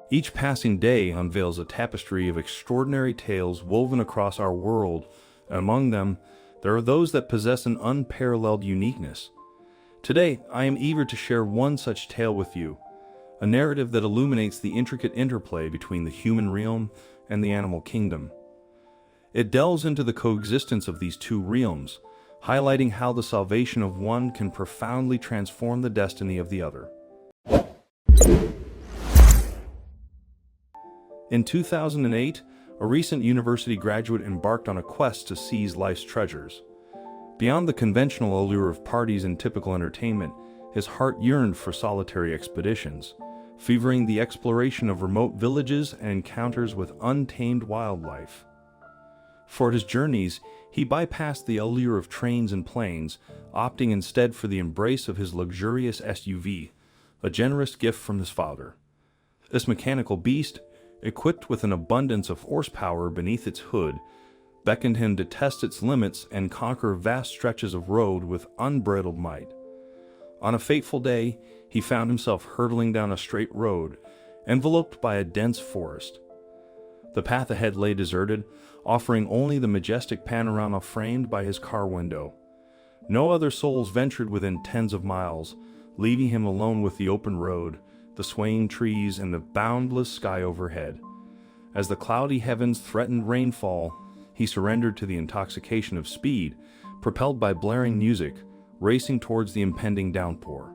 Each passing day unveils a tapestry of extraordinary tales woven across our world, and among them, there are those that possess an unparalleled uniqueness. Today, I am eager to share one such tale with you, a narrative that illuminates the intricate interplay between the human realm and the animal kingdom. It delves into the coexistence of these two realms, highlighting how the salvation of one can profoundly transform the destiny of the other. In 2008, a recent university graduate embarked on a quest to seize life's treasures. Beyond the conventional allure of parties and typical entertainment, his heart yearned for solitary expeditions, favoring the exploration of remote villages and encounters with untamed wildlife. For his journeys, he bypassed the allure of trains and planes, opting instead for the embrace of his luxurious SUV, a generous gift from his father. This mechanical beast, equipped with an abundance of horsepower beneath its hood, beckoned him to test its limits and conquer vast stretches of road with unbridled might. On a fateful day, he found himself hurtling down a straight road, enveloped by a dense forest. The path ahead lay deserted, offering only the majestic panorama framed by his car window. No other souls ventured within tens of miles, leaving him alone with the open road, the swaying trees, and the boundless sky overhead. As the cloudy heavens threatened rainfall, he surrendered to the intoxication of speed, propelled by blaring music, racing towards the impending downpour.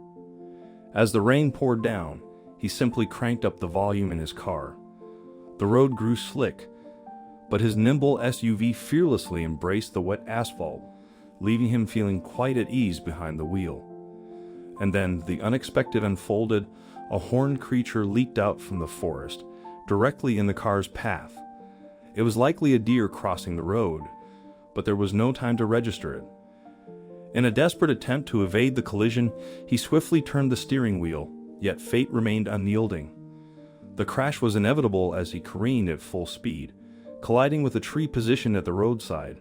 As the rain poured down, he simply cranked up the volume in his car. The road grew slick, but his nimble SUV fearlessly embraced the wet asphalt, leaving him feeling quite at ease behind the wheel. And then the unexpected unfolded. A horned creature leaped out from the forest, directly in the car's path. It was likely a deer crossing the road, but there was no time to register it. In a desperate attempt to evade the collision, he swiftly turned the steering wheel, yet fate remained unyielding. The crash was inevitable as he careened at full speed, colliding with a tree positioned at the roadside.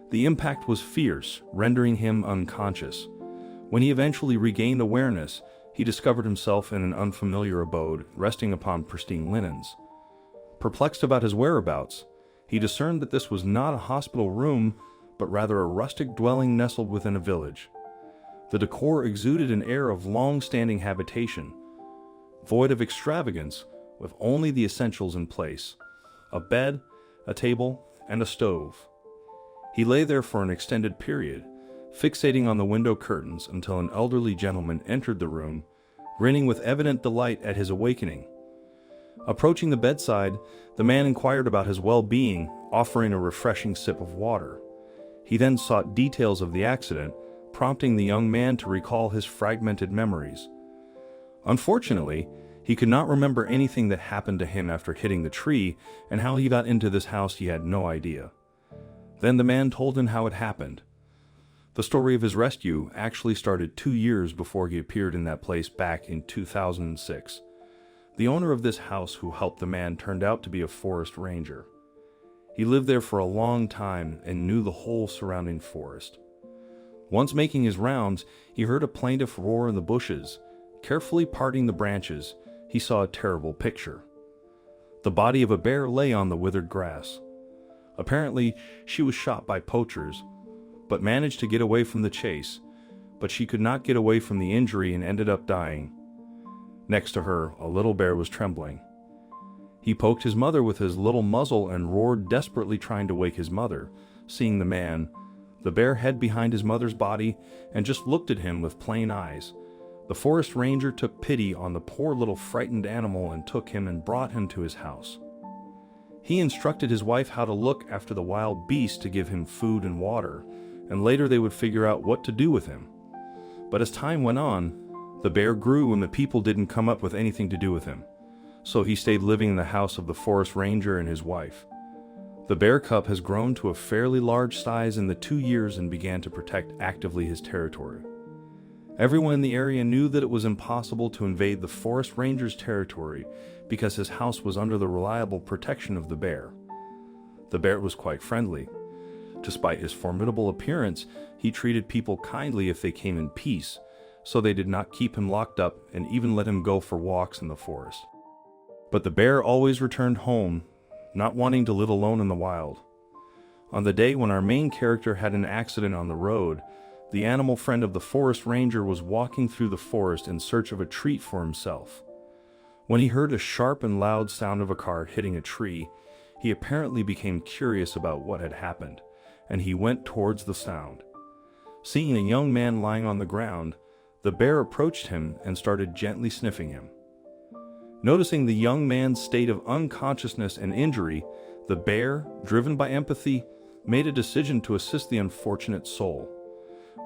The impact was fierce, rendering him unconscious. When he eventually regained awareness, he discovered himself in an unfamiliar abode, resting upon pristine linens. Perplexed about his whereabouts, he discerned that this was not a hospital room, but rather a rustic dwelling nestled within a village. The decor exuded an air of long-standing habitation, void of extravagance, with only the essentials in place: a bed, a table, and a stove. He lay there for an extended period, fixating on the window curtains until an elderly gentleman entered the room, grinning with evident delight at his awakening. Approaching the bedside, the man inquired about his well-being, offering a refreshing sip of water. He then sought details of the accident, prompting the young man to recall his fragmented memories. Unfortunately, he could not remember anything that happened to him after hitting the tree, and how he got into this house he had no idea. Then the man told him how it happened. The story of his rescue actually started 2 years before he appeared in that place back in 2006. The owner of this house who helped the man turned out to be a forest ranger. He lived there for a long time and knew the whole surrounding forest. Once making his rounds, he heard a plaintive roar in the bushes. Carefully parting the branches, he saw a terrible picture. The body of a bear lay on the withered grass. Apparently, she was shot by poachers, but managed to get away from the chase, but she could not get away from the injury and ended up dying. Next to her, a little bear was trembling. He poked his mother with his little muzzle and roared, desperately trying to wake his mother. Seeing the man, the bear hid behind his mother's body and just looked at him with plain eyes. The forest ranger took pity on the poor little frightened animal and took him and brought him to his house. He instructed his wife how to look after the wild beast to give him food and water, and later they would figure out what to do with him. But as time went on, the bear grew and the people didn't come up with anything to do with him, so he stayed living in the house of the forest ranger and his wife. The bear cub has grown to a fairly large size in the 2 years and began to protect actively his territory. Everyone in the area knew that it was impossible to invade the forest ranger's territory because his house was under the reliable protection of the bear. The bear was quite friendly. Despite his formidable appearance, he treated people kindly if they came in peace, so they did not keep him locked up and even let him go for walks in the forest. But the bear always returned home, not wanting to live alone in the wild. On the day when our main character had an accident on the road, the animal friend of the forest ranger was walking through the forest in search of a treat for himself. When he heard a sharp and loud sound of a car hitting a tree, he apparently became curious about what had happened, and he went towards the sound. Seeing a young man lying on the ground, the bear approached him and started gently sniffing him. Noticing the young man's state of unconsciousness and injury, the bear, driven by empathy, made a decision to assist the unfortunate soul.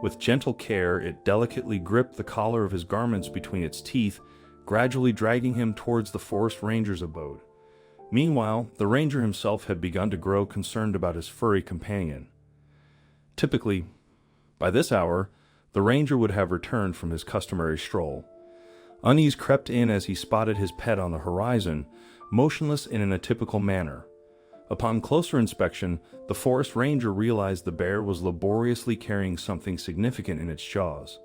With gentle care, it delicately gripped the collar of his garments between its teeth, gradually dragging him towards the forest ranger's abode. Meanwhile, the ranger himself had begun to grow concerned about his furry companion. Typically, by this hour, the ranger would have returned from his customary stroll. Unease crept in as he spotted his pet on the horizon, motionless in an atypical manner. Upon closer inspection, the forest ranger realized the bear was laboriously carrying something significant in its jaws.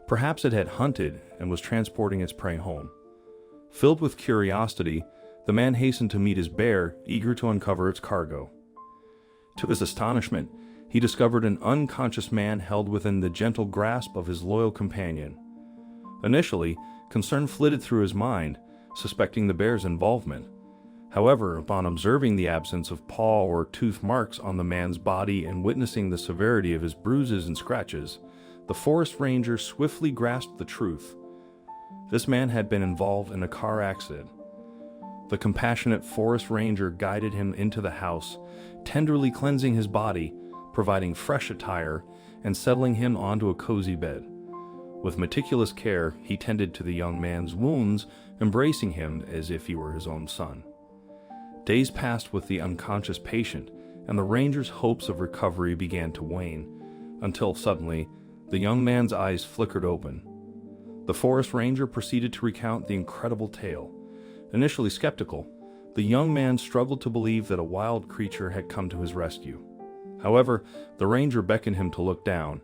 Perhaps it had hunted and was transporting its prey home. Filled with curiosity, the man hastened to meet his bear, eager to uncover its cargo. To his astonishment, he discovered an unconscious man held within the gentle grasp of his loyal companion. Initially, concern flitted through his mind, suspecting the bear's involvement. However, upon observing the absence of paw or tooth marks on the man's body and witnessing the severity of his bruises and scratches, the forest ranger swiftly grasped the truth. This man had been involved in a car accident. The compassionate forest ranger guided him into the house, tenderly cleansing his body, providing fresh attire, and settling him onto a cozy bed. With meticulous care, he tended to the young man's wounds, embracing him as if he were his own son. Days passed with the unconscious patient, and the ranger's hopes of recovery began to wane, until suddenly, the young man's eyes flickered open. The forest ranger proceeded to recount the incredible tale. Initially skeptical, the young man struggled to believe that a wild creature had come to his rescue. However, the ranger beckoned him to look down,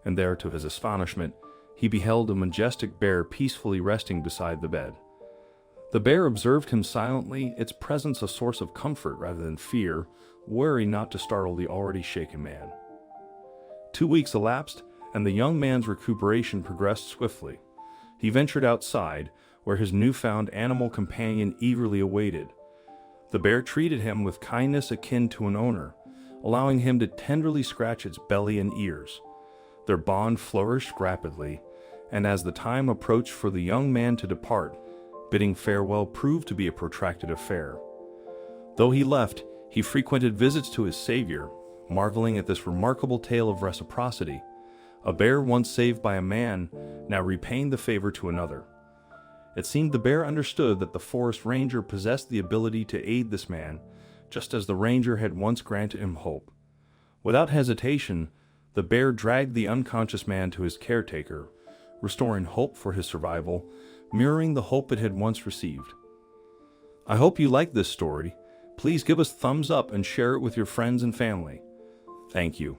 and there, to his astonishment, he beheld a majestic bear peacefully resting beside the bed. The bear observed him silently, its presence a source of comfort rather than fear, wary not to startle the already shaken man. 2 weeks elapsed, and the young man's recuperation progressed swiftly. He ventured outside, where his newfound animal companion eagerly awaited. The bear treated him with kindness akin to an owner, allowing him to tenderly scratch its belly and ears. Their bond flourished rapidly, and as the time approached for the young man to depart, bidding farewell proved to be a protracted affair. Though he left, he frequented visits to his savior, marveling at this remarkable tale of reciprocity. A bear once saved by a man, now repaying the favor to another. It seemed the bear understood that the forest ranger possessed the ability to aid this man, just as the ranger had once granted him hope. Without hesitation, the bear dragged the unconscious man to his caretaker, restoring hope for his survival, mirroring the hope it had once received. I hope you liked this story. Please give us a thumbs up and share it with your friends and family. Thank you.